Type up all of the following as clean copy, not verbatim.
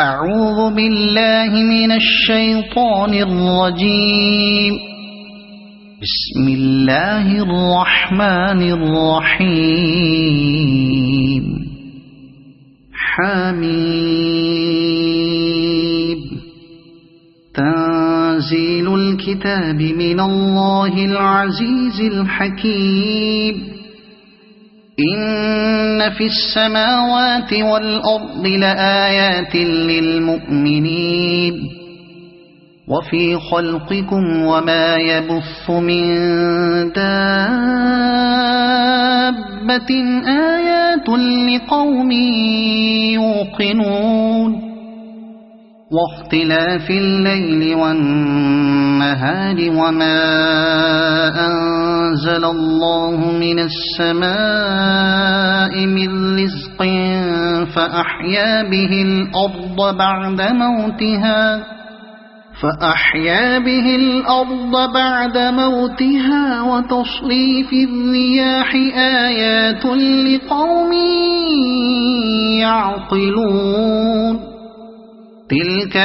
أعوذ بالله من الشيطان الرجيم. بسم الله الرحمن الرحيم. حميم. تنزيل الكتاب من الله العزيز الحكيم. إن في السماوات والأرض لآيات للمؤمنين وفي خلقكم وما يبث من دابة آيات لقوم يوقنون واختلاف الليل والنهار وما أنزل الله من السماء من رزق فأحيا به الأرض بعد موتها وتصريف الرياح آيات لقوم يعقلون. تلك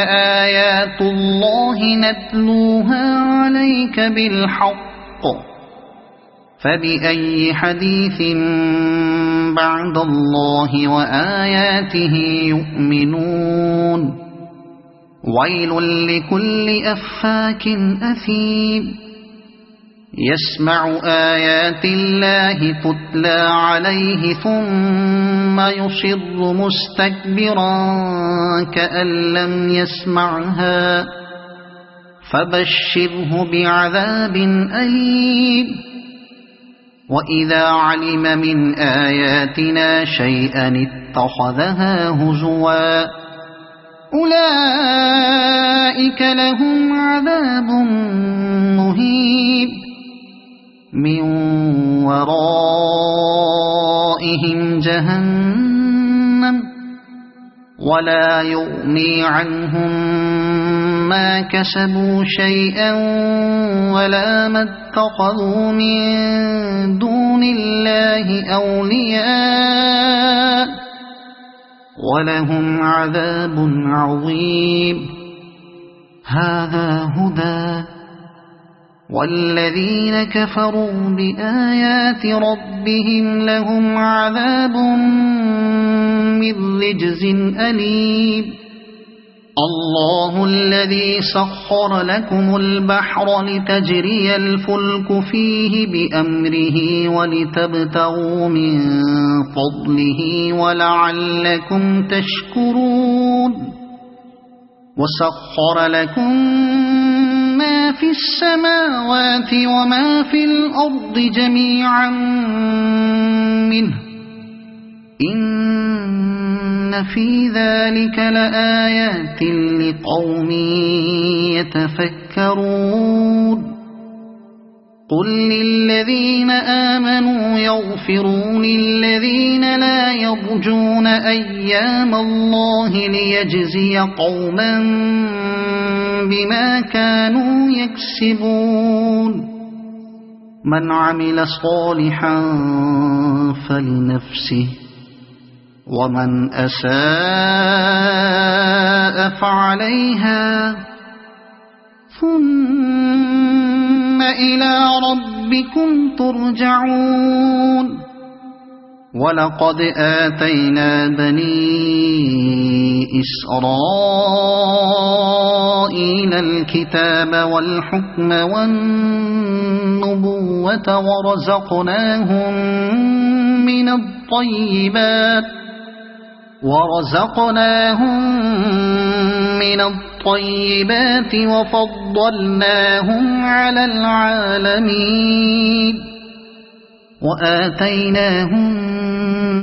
آيات الله نتلوها عليك بالحق فبأي حديث بعد الله وآياته يؤمنون. ويل لكل أفاك أثيم يسمع آيات الله تتلى عليه ثم يصر مستكبرا كأن لم يسمعها فبشره بعذاب أليم. وإذا علم من آياتنا شيئا اتخذها هزوا أولئك لهم عذاب مهين من ورائهم جهنم ولا يغني عنهم ما كسبوا شيئا ولا ما اتخذوا من دون الله أولياء ولهم عذاب عظيم. هذا هدى والذين كفروا بآيات ربهم لهم عذاب من رجز أليم. الله الذي سخر لكم البحر لتجري الفلك فيه بأمره ولتبتغوا من فضله ولعلكم تشكرون. وسخر لكم ما في السماوات وما في الأرض جميعا منه إن في ذلك لآيات لقوم يتفكرون. قل للذين آمنوا يغفروا للذين لا يرجون أيام الله ليجزي قوما بما كانوا يكسبون. من عمل صالحا فلنفسه ومن أساء فعليها ثم إلى ربكم ترجعون. ولقد آتينا بني إسرائيل الكتاب والحكم والنبوة ورزقناهم من الطيبات وفضلناهم على العالمين وآتيناهم